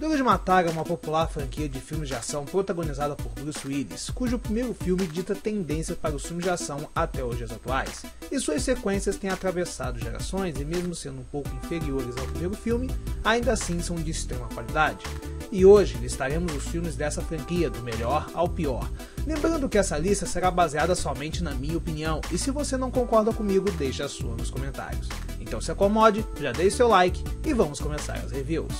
Duro de Matar é uma popular franquia de filmes de ação protagonizada por Bruce Willis, cujo primeiro filme dita tendência para os filmes de ação até os dias atuais, e suas sequências têm atravessado gerações e mesmo sendo um pouco inferiores ao primeiro filme, ainda assim são de extrema qualidade. E hoje listaremos os filmes dessa franquia do melhor ao pior, lembrando que essa lista será baseada somente na minha opinião, e se você não concorda comigo, deixe a sua nos comentários. Então se acomode, já deixe seu like e vamos começar as reviews.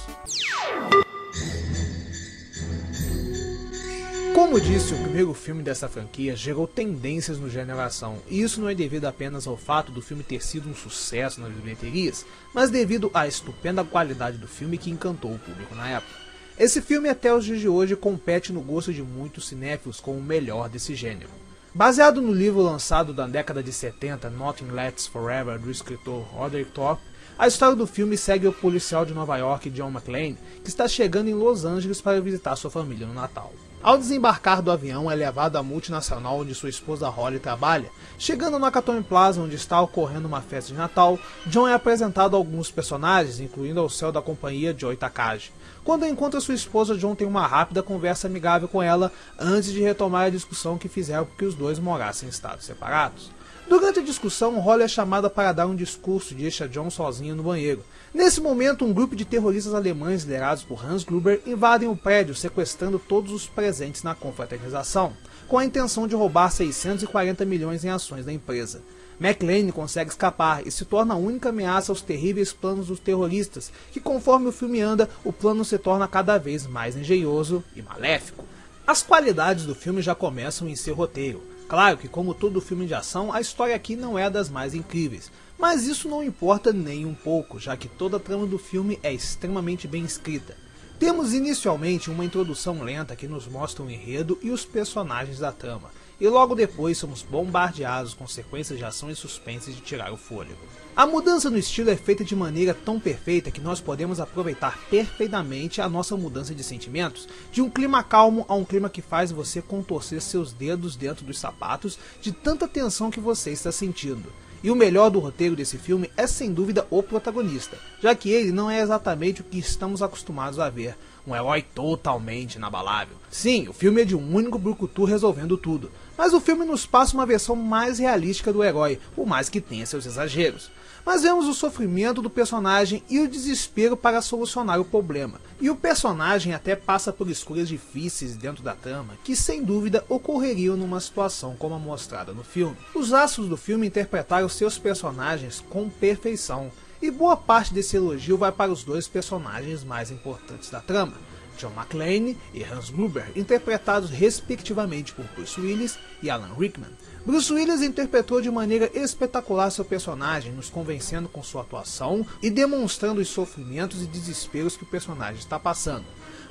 Como disse, o primeiro filme dessa franquia gerou tendências no gênero ação, e isso não é devido apenas ao fato do filme ter sido um sucesso nas bilheterias, mas devido à estupenda qualidade do filme que encantou o público na época. Esse filme até os dias de hoje compete no gosto de muitos cinéfilos como o melhor desse gênero. Baseado no livro lançado da década de 70, Nothing Lasts Forever, do escritor Roderick Thorpe, a história do filme segue o policial de Nova York, John McClane, que está chegando em Los Angeles para visitar sua família no Natal. Ao desembarcar do avião, é levado à multinacional onde sua esposa Holly trabalha. Chegando no Nakatomi Plaza, onde está ocorrendo uma festa de Natal, John é apresentado a alguns personagens, incluindo ao céu da companhia Joe Takagi. Quando encontra sua esposa, John tem uma rápida conversa amigável com ela, antes de retomar a discussão que fizeram com que os dois morassem em estados separados. Durante a discussão, Holly é chamada para dar um discurso e deixa John sozinho no banheiro. Nesse momento, um grupo de terroristas alemães liderados por Hans Gruber invadem o prédio, sequestrando todos os presentes na confraternização, com a intenção de roubar 640 milhões em ações da empresa. McClane consegue escapar e se torna a única ameaça aos terríveis planos dos terroristas, que conforme o filme anda, o plano se torna cada vez mais engenhoso e maléfico. As qualidades do filme já começam em seu roteiro. Claro que, como todo filme de ação, a história aqui não é das mais incríveis, mas isso não importa nem um pouco, já que toda a trama do filme é extremamente bem escrita. Temos inicialmente uma introdução lenta que nos mostra o enredo e os personagens da trama, e logo depois somos bombardeados com sequências de ação e suspense de tirar o fôlego. A mudança no estilo é feita de maneira tão perfeita que nós podemos aproveitar perfeitamente a nossa mudança de sentimentos, de um clima calmo a um clima que faz você contorcer seus dedos dentro dos sapatos de tanta tensão que você está sentindo. E o melhor do roteiro desse filme é sem dúvida o protagonista, já que ele não é exatamente o que estamos acostumados a ver, um herói totalmente inabalável. Sim, o filme é de um único brucutu resolvendo tudo, mas o filme nos passa uma versão mais realística do herói, por mais que tenha seus exageros. Mas vemos o sofrimento do personagem e o desespero para solucionar o problema. E o personagem até passa por escolhas difíceis dentro da trama, que sem dúvida ocorreriam numa situação como a mostrada no filme. Os astros do filme interpretaram seus personagens com perfeição, e boa parte desse elogio vai para os dois personagens mais importantes da trama, John McClane e Hans Gruber, interpretados respectivamente por Bruce Willis e Alan Rickman. Bruce Willis interpretou de maneira espetacular seu personagem, nos convencendo com sua atuação e demonstrando os sofrimentos e desesperos que o personagem está passando.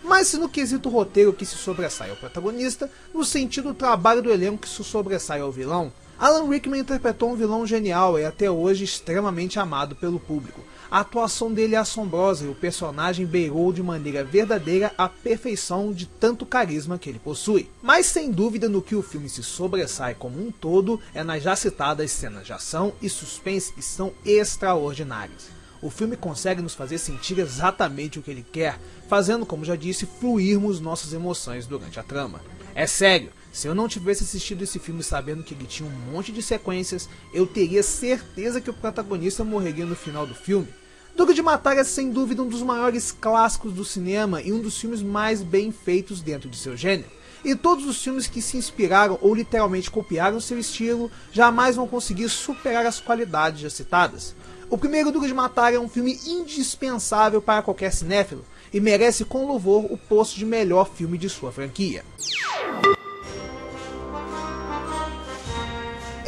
Mas se no quesito roteiro que se sobressai ao protagonista, no sentido trabalho do elenco que se sobressai ao vilão, Alan Rickman interpretou um vilão genial e até hoje extremamente amado pelo público. A atuação dele é assombrosa e o personagem beirou de maneira verdadeira a perfeição de tanto carisma que ele possui. Mas sem dúvida no que o filme se sobressai como um todo é nas já citadas cenas de ação e suspense que são extraordinárias. O filme consegue nos fazer sentir exatamente o que ele quer, fazendo, como já disse, fluirmos nossas emoções durante a trama. É sério, se eu não tivesse assistido esse filme sabendo que ele tinha um monte de sequências, eu teria certeza que o protagonista morreria no final do filme. Duro de Matar é sem dúvida um dos maiores clássicos do cinema e um dos filmes mais bem feitos dentro de seu gênero. E todos os filmes que se inspiraram ou literalmente copiaram seu estilo jamais vão conseguir superar as qualidades já citadas. O primeiro Duro de Matar é um filme indispensável para qualquer cinéfilo e merece com louvor o posto de melhor filme de sua franquia.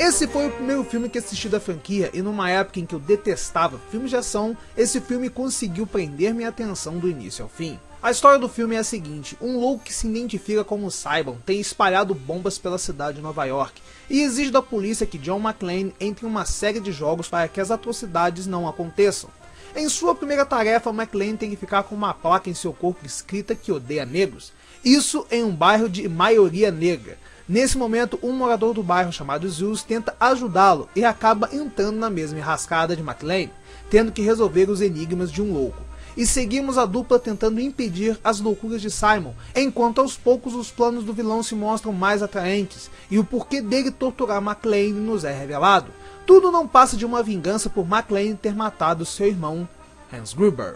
Esse foi o primeiro filme que assisti da franquia e numa época em que eu detestava filmes de ação, esse filme conseguiu prender minha atenção do início ao fim. A história do filme é a seguinte: um louco que se identifica como Cybon tem espalhado bombas pela cidade de Nova York e exige da polícia que John McClane entre em uma série de jogos para que as atrocidades não aconteçam. Em sua primeira tarefa, McClane tem que ficar com uma placa em seu corpo escrita que odeia negros. Isso em um bairro de maioria negra. Nesse momento, um morador do bairro chamado Zeus tenta ajudá-lo e acaba entrando na mesma enrascada de McClane, tendo que resolver os enigmas de um louco. e seguimos a dupla tentando impedir as loucuras de Simon, enquanto aos poucos os planos do vilão se mostram mais atraentes, e o porquê dele torturar McClane nos é revelado. Tudo não passa de uma vingança por McClane ter matado seu irmão, Hans Gruber.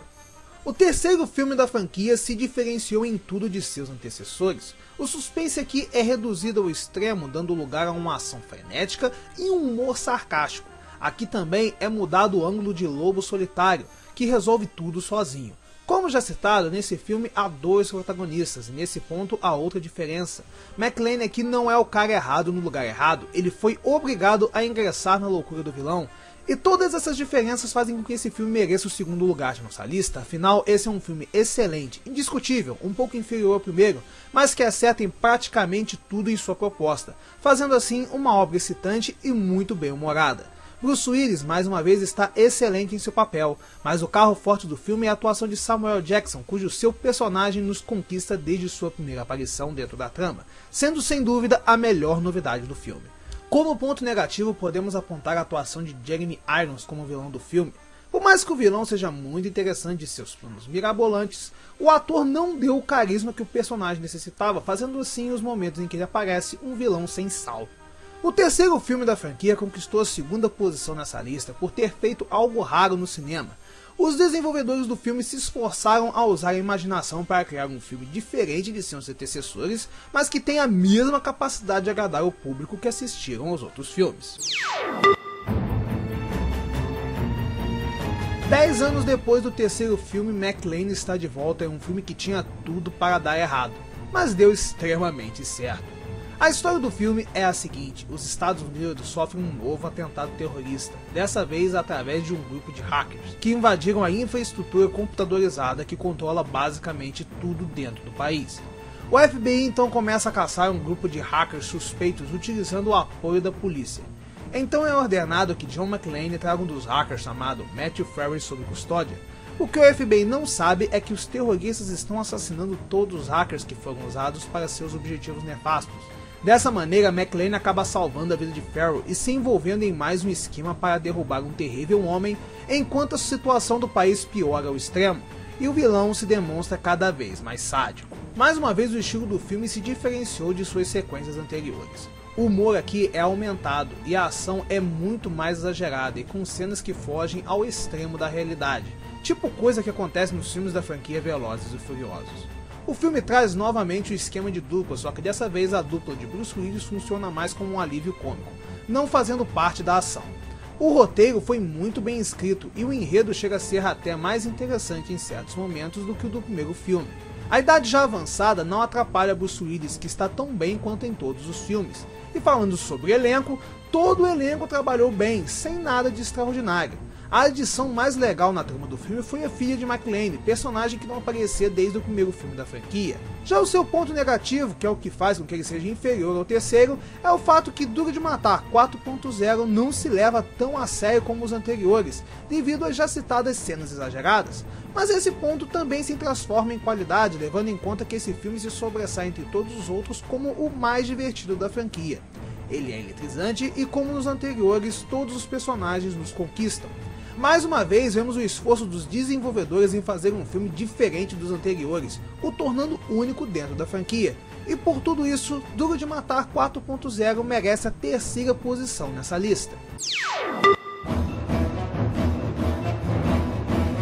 O terceiro filme da franquia se diferenciou em tudo de seus antecessores. O suspense aqui é reduzido ao extremo, dando lugar a uma ação frenética e um humor sarcástico. Aqui também é mudado o ângulo de lobo solitário, que resolve tudo sozinho. Como já citado, nesse filme há dois protagonistas, e nesse ponto há outra diferença. McClane aqui não é o cara errado no lugar errado, ele foi obrigado a ingressar na loucura do vilão. E todas essas diferenças fazem com que esse filme mereça o segundo lugar de nossa lista. Afinal, esse é um filme excelente, indiscutível, um pouco inferior ao primeiro, mas que acerta em praticamente tudo em sua proposta, fazendo assim uma obra excitante e muito bem humorada. Bruce Willis mais uma vez está excelente em seu papel, mas o carro forte do filme é a atuação de Samuel Jackson, cujo seu personagem nos conquista desde sua primeira aparição dentro da trama, sendo sem dúvida a melhor novidade do filme. Como ponto negativo, podemos apontar a atuação de Jeremy Irons como vilão do filme. Por mais que o vilão seja muito interessante e seus planos mirabolantes, o ator não deu o carisma que o personagem necessitava, fazendo assim os momentos em que ele aparece um vilão sem sal. O terceiro filme da franquia conquistou a segunda posição nessa lista por ter feito algo raro no cinema. Os desenvolvedores do filme se esforçaram a usar a imaginação para criar um filme diferente de seus antecessores, mas que tem a mesma capacidade de agradar o público que assistiram aos outros filmes. 10 anos depois do terceiro filme, McClane está de volta em um filme que tinha tudo para dar errado, mas deu extremamente certo. A história do filme é a seguinte: os Estados Unidos sofrem um novo atentado terrorista, dessa vez através de um grupo de hackers, que invadiram a infraestrutura computadorizada que controla basicamente tudo dentro do país. O FBI então começa a caçar um grupo de hackers suspeitos utilizando o apoio da polícia. Então é ordenado que John McClane traga um dos hackers chamado Matthew Ferry sob custódia. O que o FBI não sabe é que os terroristas estão assassinando todos os hackers que foram usados para seus objetivos nefastos. Dessa maneira, McClane acaba salvando a vida de Ferro e se envolvendo em mais um esquema para derrubar um terrível homem, enquanto a situação do país piora ao extremo, e o vilão se demonstra cada vez mais sádico. Mais uma vez, o estilo do filme se diferenciou de suas sequências anteriores. O humor aqui é aumentado e a ação é muito mais exagerada e com cenas que fogem ao extremo da realidade, tipo coisa que acontece nos filmes da franquia Velozes e Furiosos. O filme traz novamente o esquema de dupla, só que dessa vez a dupla de Bruce Willis funciona mais como um alívio cômico, não fazendo parte da ação. O roteiro foi muito bem escrito e o enredo chega a ser até mais interessante em certos momentos do que o do primeiro filme. A idade já avançada não atrapalha Bruce Willis, que está tão bem quanto em todos os filmes. E falando sobre elenco, todo o elenco trabalhou bem, sem nada de extraordinário. A adição mais legal na trama do filme foi a filha de McClane, personagem que não aparecia desde o primeiro filme da franquia. Já o seu ponto negativo, que é o que faz com que ele seja inferior ao terceiro, é o fato que Duro de Matar 4.0 não se leva tão a sério como os anteriores, devido às já citadas cenas exageradas. Mas esse ponto também se transforma em qualidade, levando em conta que esse filme se sobressai entre todos os outros como o mais divertido da franquia. Ele é eletrizante e, como nos anteriores, todos os personagens nos conquistam. Mais uma vez, vemos o esforço dos desenvolvedores em fazer um filme diferente dos anteriores, o tornando único dentro da franquia. E por tudo isso, Duro de Matar 4.0 merece a terceira posição nessa lista.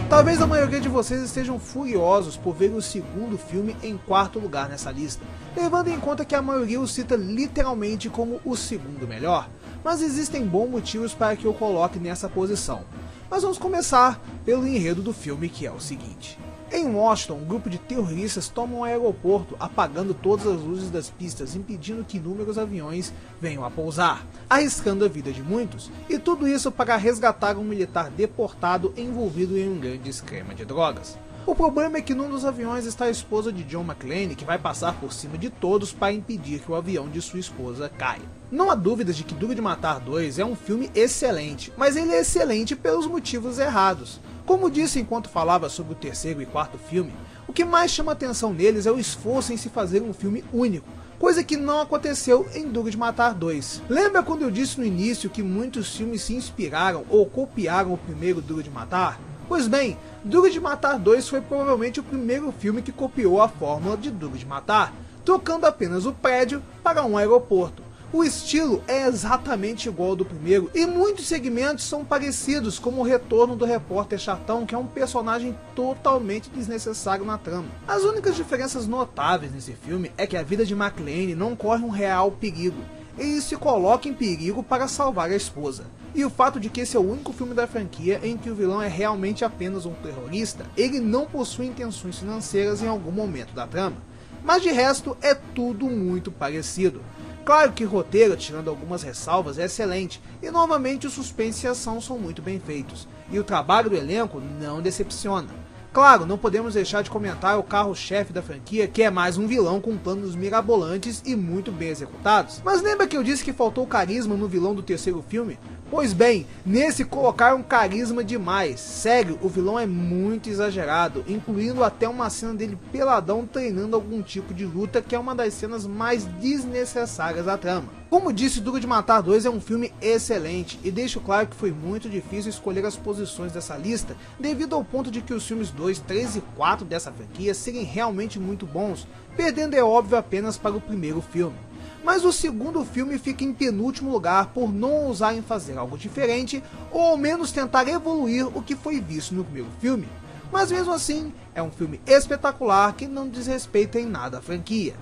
Talvez a maioria de vocês estejam furiosos por ver o segundo filme em quarto lugar nessa lista, levando em conta que a maioria o cita literalmente como o segundo melhor, mas existem bons motivos para que eu coloque nessa posição. Mas vamos começar pelo enredo do filme, que é o seguinte. Em Washington, um grupo de terroristas toma um aeroporto, apagando todas as luzes das pistas, impedindo que inúmeros aviões venham a pousar, arriscando a vida de muitos, e tudo isso para resgatar um militar deportado envolvido em um grande esquema de drogas. O problema é que num dos aviões está a esposa de John McClane, que vai passar por cima de todos para impedir que o avião de sua esposa caia. Não há dúvidas de que Duro de Matar 2 é um filme excelente, mas ele é excelente pelos motivos errados. Como disse enquanto falava sobre o terceiro e quarto filme, o que mais chama atenção neles é o esforço em se fazer um filme único, coisa que não aconteceu em Duro de Matar 2. Lembra quando eu disse no início que muitos filmes se inspiraram ou copiaram o primeiro Duro de Matar? Pois bem, Duro de Matar 2 foi provavelmente o primeiro filme que copiou a fórmula de Duro de Matar, trocando apenas o prédio para um aeroporto. O estilo é exatamente igual ao do primeiro e muitos segmentos são parecidos, como o retorno do repórter chatão, que é um personagem totalmente desnecessário na trama. As únicas diferenças notáveis nesse filme é que a vida de McClane não corre um real perigo. Ele se coloca em perigo para salvar a esposa. E o fato de que esse é o único filme da franquia em que o vilão é realmente apenas um terrorista, ele não possui intenções financeiras em algum momento da trama. Mas de resto é tudo muito parecido. Claro que o roteiro, tirando algumas ressalvas, é excelente, e novamente o suspense e a ação são muito bem feitos, e o trabalho do elenco não decepciona. Claro, não podemos deixar de comentar o carro-chefe da franquia, que é mais um vilão com planos mirabolantes e muito bem executados. Mas lembra que eu disse que faltou carisma no vilão do terceiro filme? Pois bem, nesse colocaram carisma demais. Sério, o vilão é muito exagerado, incluindo até uma cena dele peladão treinando algum tipo de luta, que é uma das cenas mais desnecessárias da trama. Como disse, Duro de Matar 2 é um filme excelente, e deixo claro que foi muito difícil escolher as posições dessa lista, devido ao ponto de que os filmes 2, 3 e 4 dessa franquia serem realmente muito bons, perdendo é óbvio apenas para o primeiro filme. Mas o segundo filme fica em penúltimo lugar por não ousar em fazer algo diferente, ou ao menos tentar evoluir o que foi visto no primeiro filme. Mas mesmo assim, é um filme espetacular que não desrespeita em nada a franquia.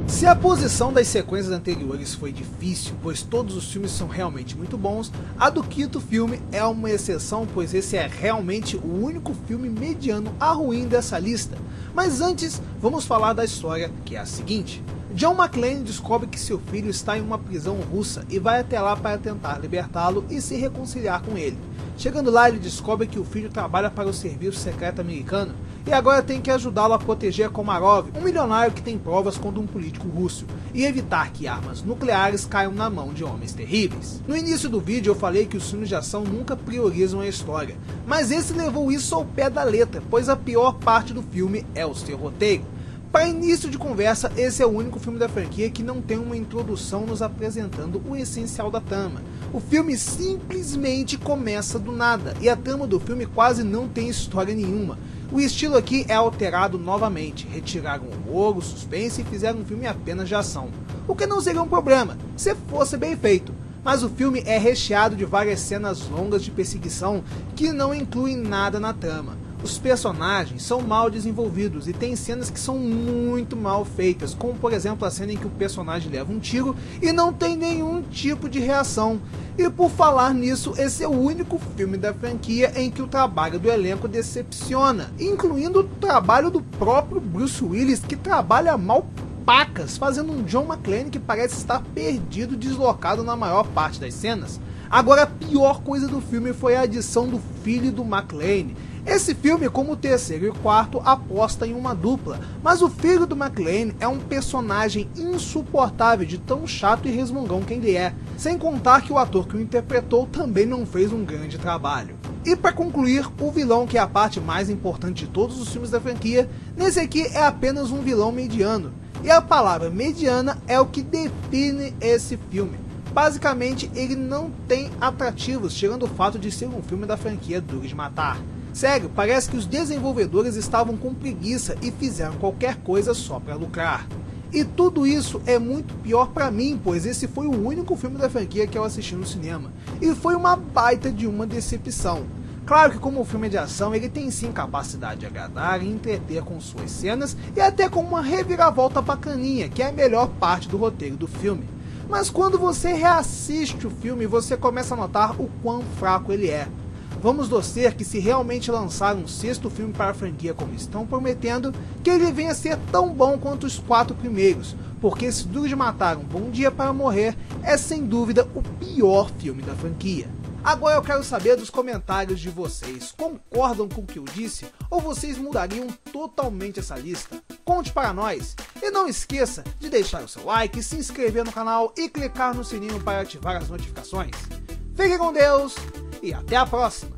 Se a posição das sequências anteriores foi difícil, pois todos os filmes são realmente muito bons, a do quinto filme é uma exceção, pois esse é realmente o único filme mediano a ruim dessa lista. Mas antes, vamos falar da história, que é a seguinte. John McClane descobre que seu filho está em uma prisão russa e vai até lá para tentar libertá-lo e se reconciliar com ele. Chegando lá, ele descobre que o filho trabalha para o serviço secreto americano e agora tem que ajudá-lo a proteger Komarov, um milionário que tem provas contra um político russo, e evitar que armas nucleares caiam na mão de homens terríveis. No início do vídeo eu falei que os filmes de ação nunca priorizam a história, mas esse levou isso ao pé da letra, pois a pior parte do filme é o seu roteiro. Para início de conversa, esse é o único filme da franquia que não tem uma introdução nos apresentando o essencial da trama. O filme simplesmente começa do nada, e a trama do filme quase não tem história nenhuma. O estilo aqui é alterado novamente, retiraram o humor, o suspense e fizeram um filme apenas de ação. O que não seria um problema, se fosse bem feito. Mas o filme é recheado de várias cenas longas de perseguição que não incluem nada na trama. Os personagens são mal desenvolvidos e tem cenas que são muito mal feitas, como por exemplo a cena em que o personagem leva um tiro e não tem nenhum tipo de reação. E por falar nisso, esse é o único filme da franquia em que o trabalho do elenco decepciona, incluindo o trabalho do próprio Bruce Willis, que trabalha mal pacas, fazendo um John McClane que parece estar perdido, deslocado na maior parte das cenas. Agora, a pior coisa do filme foi a adição do filho do McClane. Esse filme, como o terceiro e o quarto, aposta em uma dupla, mas o filho do McClane é um personagem insuportável de tão chato e resmungão que ele é, sem contar que o ator que o interpretou também não fez um grande trabalho. E para concluir, o vilão, que é a parte mais importante de todos os filmes da franquia, nesse aqui é apenas um vilão mediano, e a palavra mediana é o que define esse filme. Basicamente, ele não tem atrativos, tirando o fato de ser um filme da franquia Duro de Matar. Sério, parece que os desenvolvedores estavam com preguiça e fizeram qualquer coisa só para lucrar. E tudo isso é muito pior pra mim, pois esse foi o único filme da franquia que eu assisti no cinema, e foi uma baita de uma decepção. Claro que como um filme de ação, ele tem sim capacidade de agradar e entreter com suas cenas, e até com uma reviravolta bacaninha, que é a melhor parte do roteiro do filme. Mas quando você reassiste o filme, você começa a notar o quão fraco ele é. Vamos torcer que, se realmente lançar um sexto filme para a franquia como estão prometendo, que ele venha a ser tão bom quanto os 4 primeiros, porque esse Duro de Matar, Um Bom Dia para Morrer é sem dúvida o pior filme da franquia. Agora eu quero saber dos comentários de vocês, concordam com o que eu disse ou vocês mudariam totalmente essa lista? Conte para nós, e não esqueça de deixar o seu like, se inscrever no canal e clicar no sininho para ativar as notificações. Fique com Deus e até a próxima!